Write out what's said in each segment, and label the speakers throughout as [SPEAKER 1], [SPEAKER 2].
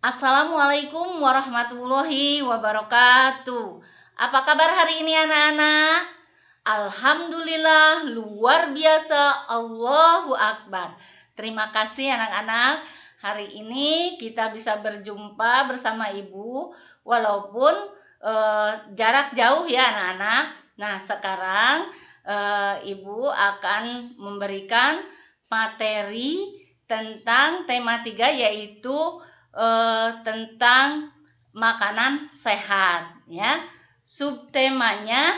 [SPEAKER 1] Assalamualaikum warahmatullahi wabarakatuh. Apa kabar hari ini anak-anak? Alhamdulillah luar biasa, Allahu Akbar. Terima kasih anak-anak. Hari ini kita bisa berjumpa bersama Ibu walaupun jarak jauh ya anak-anak. Nah sekarang Ibu akan memberikan materi tentang tema 3 yaitu tentang makanan sehat ya. Subtemanya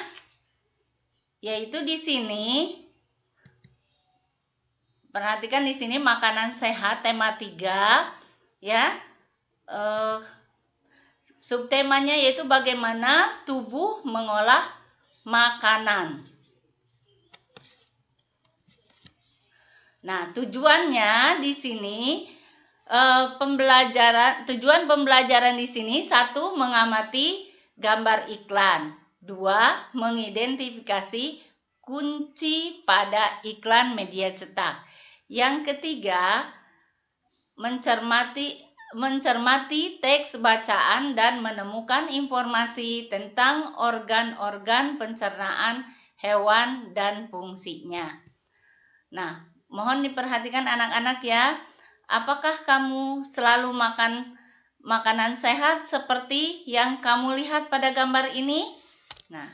[SPEAKER 1] yaitu di sini. Perhatikan di sini makanan sehat tema 3 ya. Subtemanya yaitu bagaimana tubuh mengolah makanan. Nah, tujuannya di sini tujuan pembelajaran di sini 1. Mengamati gambar iklan. 2. Mengidentifikasi kunci pada iklan media cetak. Yang ketiga, mencermati teks bacaan dan menemukan informasi tentang organ-organ pencernaan hewan dan fungsinya. Nah, mohon diperhatikan anak-anak ya. Apakah kamu selalu makan makanan sehat seperti yang kamu lihat pada gambar ini? Nah,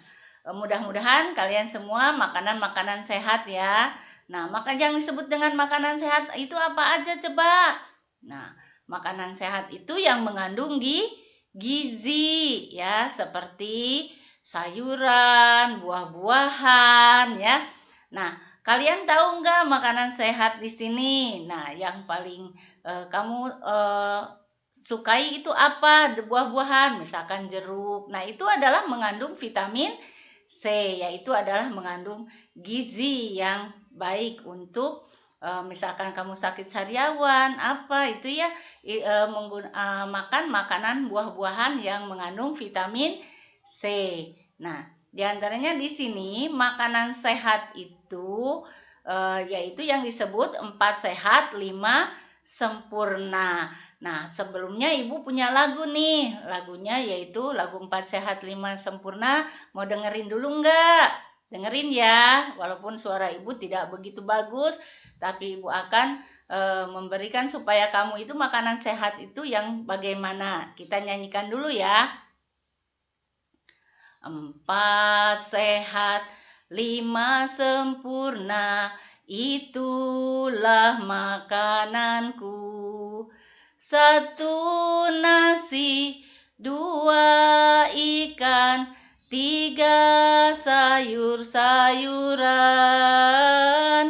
[SPEAKER 1] mudah-mudahan kalian semua makanan-makanan sehat ya. Nah, maka yang disebut dengan makanan sehat itu apa aja coba? Nah, makanan sehat itu yang mengandung gizi ya, seperti sayuran, buah-buahan ya. Nah, kalian tahu nggak makanan sehat di sini? Nah, yang paling kamu sukai itu apa? Buah-buahan, misalkan jeruk. Nah, itu adalah mengandung vitamin C, yaitu adalah mengandung gizi yang baik untuk misalkan kamu sakit sariawan, apa itu ya, makan makanan buah-buahan yang mengandung vitamin C. Nah, di antaranya di sini makanan sehat itu yaitu yang disebut 4 sehat 5 sempurna. Nah, sebelumnya Ibu punya lagu nih. Lagunya yaitu lagu 4 sehat 5 sempurna. Mau dengerin dulu enggak? Dengerin ya. Walaupun suara Ibu tidak begitu bagus, tapi Ibu akan memberikan supaya kamu itu makanan sehat itu yang bagaimana. Kita nyanyikan dulu ya. 4 sehat, 5 sempurna, itulah makananku. 1 nasi, 2 ikan, 3 sayur-sayuran,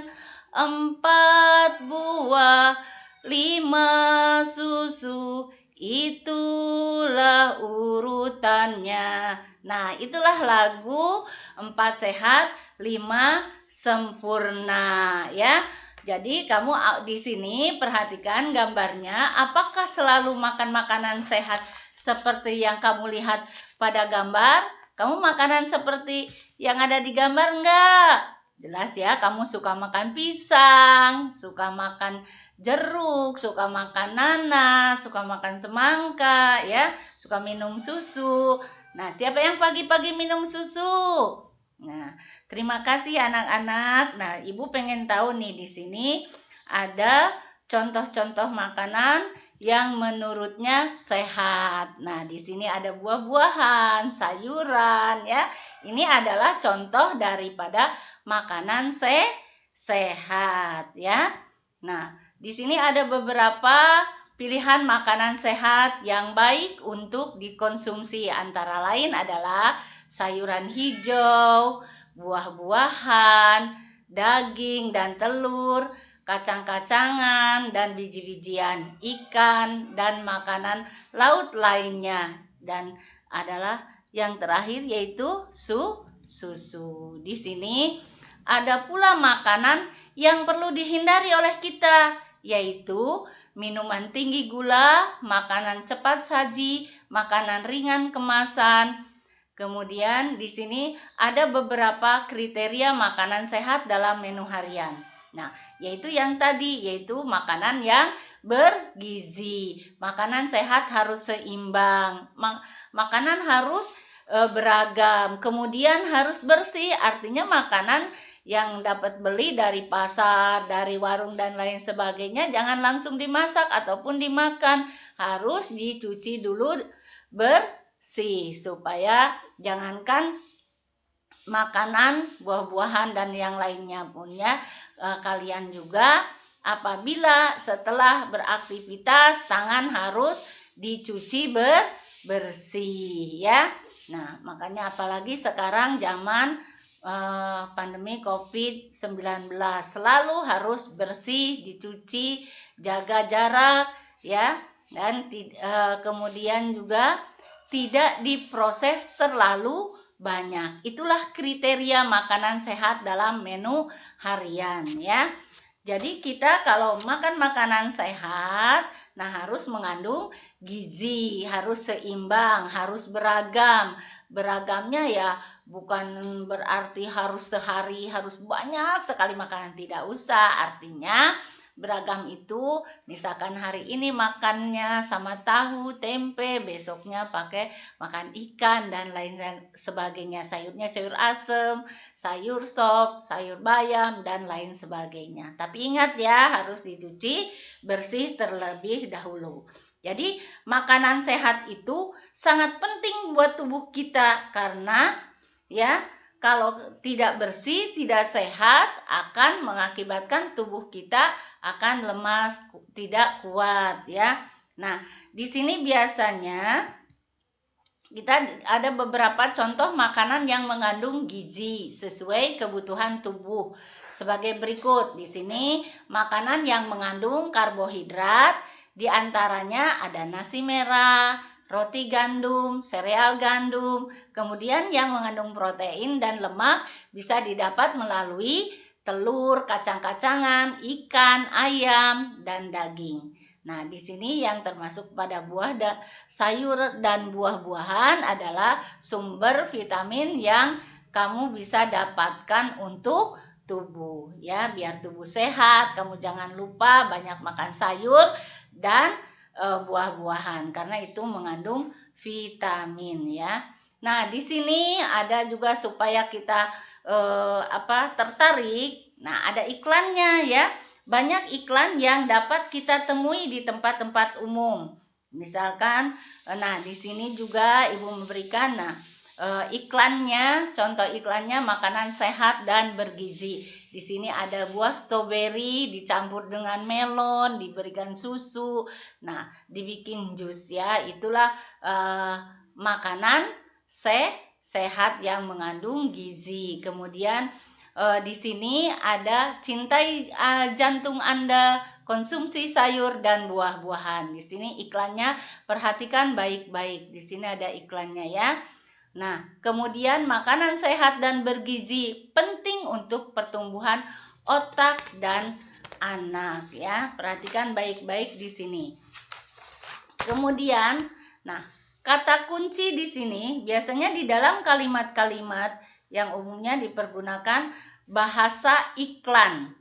[SPEAKER 1] 4 buah, 5 susu, itulah urutannya. Nah, itulah lagu 4 sehat 5 sempurna ya. Jadi kamu di sini perhatikan gambarnya, apakah selalu makan makanan sehat seperti yang kamu lihat pada gambar? Kamu makanan seperti yang ada di gambar enggak? Jelas ya, kamu suka makan pisang, suka makan jeruk, suka makan nanas, suka makan semangka ya, suka minum susu. Nah, siapa yang pagi-pagi minum susu? Nah, terima kasih anak-anak. Nah, Ibu pengen tahu nih di sini ada contoh-contoh makanan yang menurutnya sehat. Nah, di sini ada buah-buahan, sayuran ya. Ini adalah contoh daripada makanan sehat ya. Nah, di sini ada beberapa pilihan makanan sehat yang baik untuk dikonsumsi, antara lain adalah sayuran hijau, buah-buahan, daging dan telur, kacang-kacangan dan biji-bijian, ikan dan makanan laut lainnya. Dan adalah yang terakhir yaitu susu. Di sini ada pula makanan yang perlu dihindari oleh kita, yaitu minuman tinggi gula, makanan cepat saji, makanan ringan kemasan. Kemudian di sini ada beberapa kriteria makanan sehat dalam menu harian. Nah, yaitu yang tadi, yaitu makanan yang bergizi. Makanan sehat harus seimbang. Makanan harus beragam. Kemudian harus bersih, artinya makanan yang dapat beli dari pasar, dari warung dan lain sebagainya jangan langsung dimasak ataupun dimakan. Harus dicuci dulu bersih supaya jangankan makanan, buah-buahan dan yang lainnya pun ya, kalian juga apabila setelah beraktivitas tangan harus dicuci bersih ya. Nah, makanya apalagi sekarang zaman pandemi COVID-19 selalu harus bersih, dicuci, jaga jarak ya, dan kemudian juga tidak diproses terlalu banyak. Itulah kriteria makanan sehat dalam menu harian ya. Jadi kita kalau makan makanan sehat, nah harus mengandung gizi, harus seimbang, harus beragam. Beragamnya ya bukan berarti harus sehari harus banyak sekali makanan, tidak usah. Artinya beragam itu misalkan hari ini makannya sama tahu, tempe, besoknya pakai makan ikan dan lain sebagainya. Sayurnya sayur asem, sayur sop, sayur bayam dan lain sebagainya. Tapi ingat ya, harus dicuci bersih terlebih dahulu. Jadi makanan sehat itu sangat penting buat tubuh kita karena ya kalau tidak bersih, tidak sehat akan mengakibatkan tubuh kita akan lemas, tidak kuat ya. Nah, di sini biasanya kita ada beberapa contoh makanan yang mengandung gizi sesuai kebutuhan tubuh. Sebagai berikut, di sini makanan yang mengandung karbohidrat, di antaranya ada nasi merah, roti gandum, sereal gandum, kemudian yang mengandung protein dan lemak bisa didapat melalui telur, kacang-kacangan, ikan, ayam, dan daging. Nah, di sini yang termasuk pada buah sayur dan buah-buahan adalah sumber vitamin yang kamu bisa dapatkan untuk tubuh ya, biar tubuh sehat. Kamu jangan lupa banyak makan sayur dan buah-buahan karena itu mengandung vitamin ya. Nah, di sini ada juga supaya kita tertarik. Nah, ada iklannya ya. Banyak iklan yang dapat kita temui di tempat-tempat umum. Misalkan, nah di sini juga Ibu memberikan iklannya, contoh iklannya makanan sehat dan bergizi. Di sini ada buah stroberi dicampur dengan melon, diberikan susu. Nah, dibikin jus ya. Itulah makanan sehat yang mengandung gizi. Kemudian di sini ada cintai jantung Anda, konsumsi sayur dan buah-buahan. Di sini iklannya perhatikan baik-baik. Di sini ada iklannya ya. Nah, kemudian makanan sehat dan bergizi penting untuk pertumbuhan otak dan anak ya. Perhatikan baik-baik di sini. Kemudian, nah, kata kunci di sini biasanya di dalam kalimat-kalimat yang umumnya dipergunakan bahasa iklan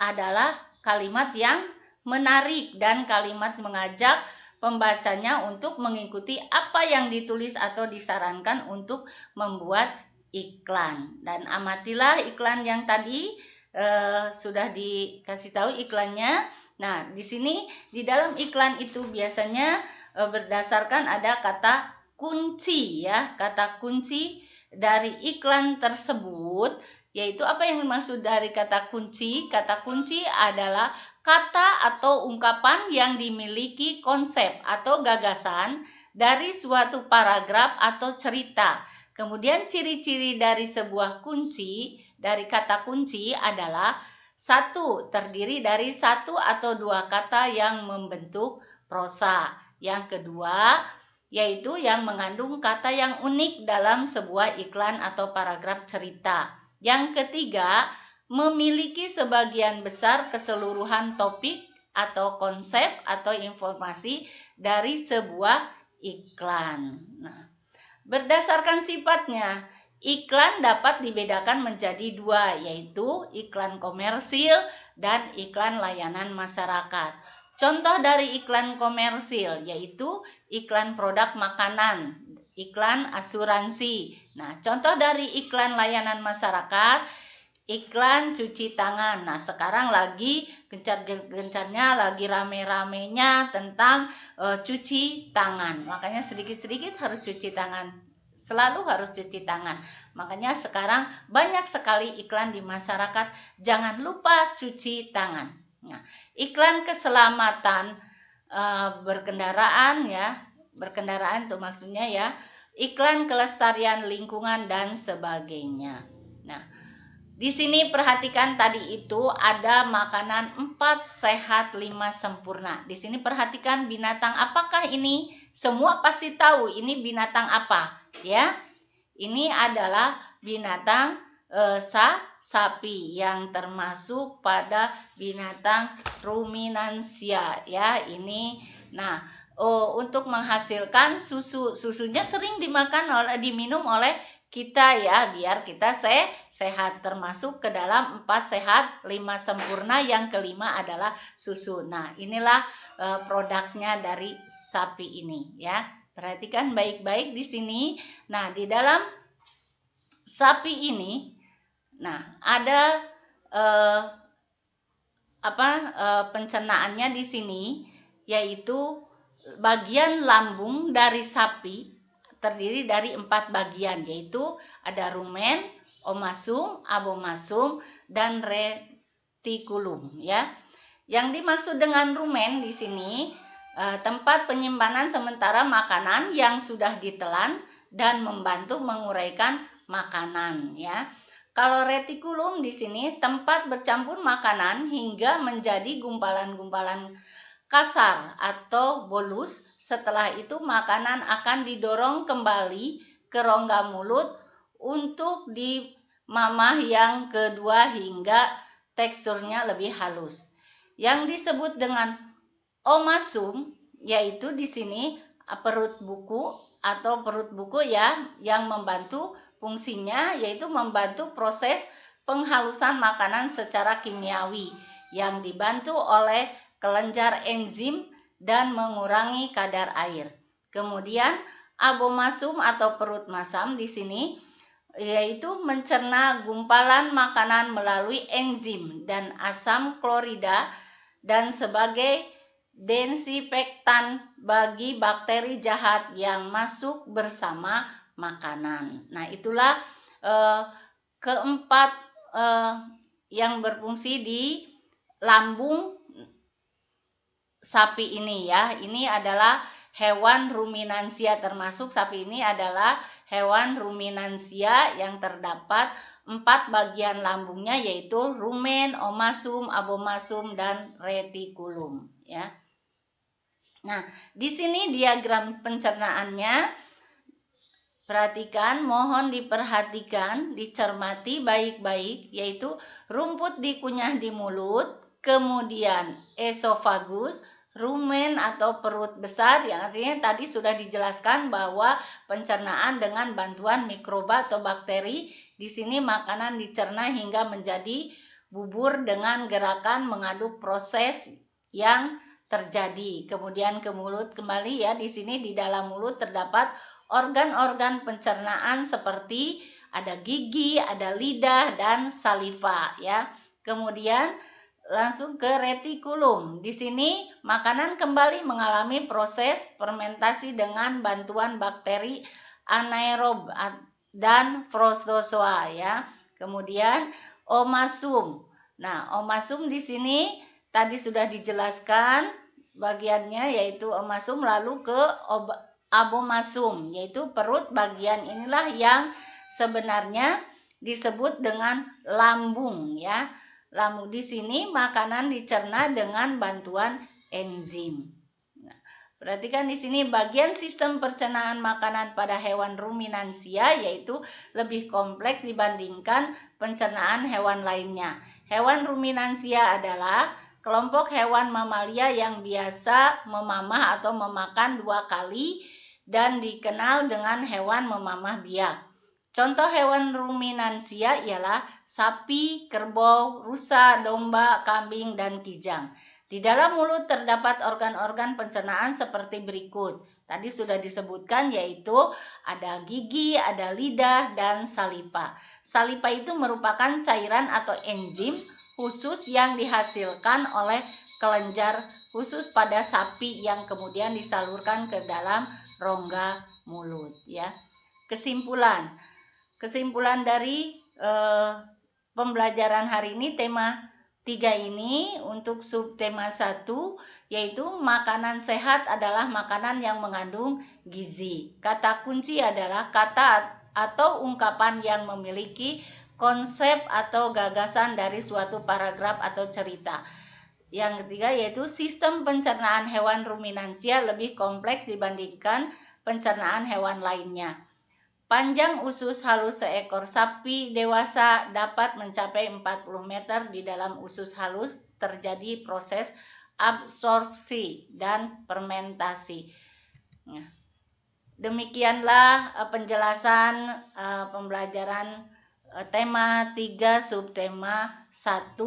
[SPEAKER 1] adalah kalimat yang menarik dan kalimat mengajak pembacanya untuk mengikuti apa yang ditulis atau disarankan untuk membuat iklan. Dan amatilah iklan yang tadi sudah dikasih tahu iklannya. Nah, di sini di dalam iklan itu biasanya berdasarkan ada kata kunci ya, kata kunci dari iklan tersebut, yaitu apa yang dimaksud dari kata kunci? Kata kunci adalah kata atau ungkapan yang dimiliki konsep atau gagasan dari suatu paragraf atau cerita. Kemudian ciri-ciri dari sebuah kunci, dari kata kunci adalah satu, terdiri dari satu atau dua kata yang membentuk prosa. Yang kedua, yaitu yang mengandung kata yang unik dalam sebuah iklan atau paragraf cerita. Yang ketiga, memiliki sebagian besar keseluruhan topik atau konsep atau informasi dari sebuah iklan. Nah, berdasarkan sifatnya, iklan dapat dibedakan menjadi dua, yaitu iklan komersil dan iklan layanan masyarakat. Contoh dari iklan komersil yaitu iklan produk makanan, iklan asuransi. Nah, contoh dari iklan layanan masyarakat, iklan cuci tangan. Nah, sekarang lagi gencar-gencarnya, lagi rame-ramenya tentang cuci tangan. Makanya sedikit-sedikit harus cuci tangan. Selalu harus cuci tangan. Makanya sekarang banyak sekali iklan di masyarakat, jangan lupa cuci tangan. Nah, iklan keselamatan berkendaraan ya, berkendaraan itu maksudnya ya, iklan kelestarian lingkungan dan sebagainya. Nah, di sini perhatikan tadi itu ada makanan 4 sehat 5 sempurna. Di sini perhatikan binatang apakah ini? Semua pasti tahu ini binatang apa, ya. Ini adalah binatang sapi yang termasuk pada binatang ruminansia, ya. Ini nah, untuk menghasilkan susunya sering diminum oleh kita ya, biar kita sehat, termasuk ke dalam 4 sehat 5 sempurna, yang kelima adalah susu. Nah, inilah produknya dari sapi ini ya. Perhatikan baik-baik di sini. Nah, di dalam sapi ini nah ada pencernaannya di sini, yaitu bagian lambung dari sapi terdiri dari 4 bagian, yaitu ada rumen, omasum, abomasum, dan retikulum ya. Yang dimaksud dengan rumen di sini tempat penyimpanan sementara makanan yang sudah ditelan dan membantu menguraikan makanan ya. Kalau retikulum di sini tempat bercampur makanan hingga menjadi gumpalan-gumpalan kasar atau bolus. Setelah itu makanan akan didorong kembali ke rongga mulut untuk dimamah yang kedua hingga teksturnya lebih halus. Yang disebut dengan omasum yaitu di sini perut buku atau perut buku ya, yang membantu fungsinya yaitu membantu proses penghalusan makanan secara kimiawi yang dibantu oleh kelenjar enzim dan mengurangi kadar air. Kemudian abomasum atau perut masam di sini yaitu mencerna gumpalan makanan melalui enzim dan asam klorida dan sebagai desinfektan bagi bakteri jahat yang masuk bersama makanan. Nah, itulah keempat yang berfungsi di lambung sapi ini ya. Ini adalah hewan ruminansia, termasuk sapi ini adalah hewan ruminansia yang terdapat 4 bagian lambungnya, yaitu rumen, omasum, abomasum, dan retikulum ya. Nah, di sini diagram pencernaannya. Perhatikan, mohon diperhatikan, dicermati baik-baik, yaitu rumput dikunyah di mulut, kemudian esofagus, rumen atau perut besar, yang artinya tadi sudah dijelaskan bahwa pencernaan dengan bantuan mikroba atau bakteri. Di sini makanan dicerna hingga menjadi bubur dengan gerakan mengaduk proses yang terjadi. Kemudian ke mulut kembali ya. Di sini di dalam mulut terdapat organ-organ pencernaan seperti ada gigi, ada lidah, dan saliva ya. Kemudian langsung ke retikulum. Di sini makanan kembali mengalami proses fermentasi dengan bantuan bakteri anaerob dan protozoa ya. Kemudian omasum. Nah, omasum di sini tadi sudah dijelaskan bagiannya, yaitu omasum, lalu ke abomasum, yaitu perut. Bagian inilah yang sebenarnya disebut dengan lambung ya. Lambung di sini makanan dicerna dengan bantuan enzim. Nah, perhatikan di sini bagian sistem pencernaan makanan pada hewan ruminansia yaitu lebih kompleks dibandingkan pencernaan hewan lainnya. Hewan ruminansia adalah kelompok hewan mamalia yang biasa memamah atau memakan 2 kali dan dikenal dengan hewan memamah biak. Contoh hewan ruminansia ialah sapi, kerbau, rusa, domba, kambing, dan kijang. Di dalam mulut terdapat organ-organ pencernaan seperti berikut. Tadi sudah disebutkan, yaitu ada gigi, ada lidah, dan saliva. Saliva itu merupakan cairan atau enzim khusus yang dihasilkan oleh kelenjar khusus pada sapi yang kemudian disalurkan ke dalam rongga mulut, ya. Kesimpulan dari pembelajaran hari ini, tema 3 ini untuk subtema 1, yaitu makanan sehat adalah makanan yang mengandung gizi. Kata kunci adalah kata atau ungkapan yang memiliki konsep atau gagasan dari suatu paragraf atau cerita. Yang ketiga yaitu sistem pencernaan hewan ruminansia lebih kompleks dibandingkan pencernaan hewan lainnya. Panjang usus halus seekor sapi dewasa dapat mencapai 40 meter. Di dalam usus halus terjadi proses absorpsi dan fermentasi. Nah, demikianlah penjelasan pembelajaran tema 3 subtema 1.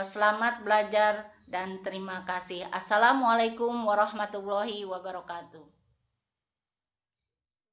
[SPEAKER 1] Selamat belajar dan terima kasih. Assalamualaikum warahmatullahi wabarakatuh.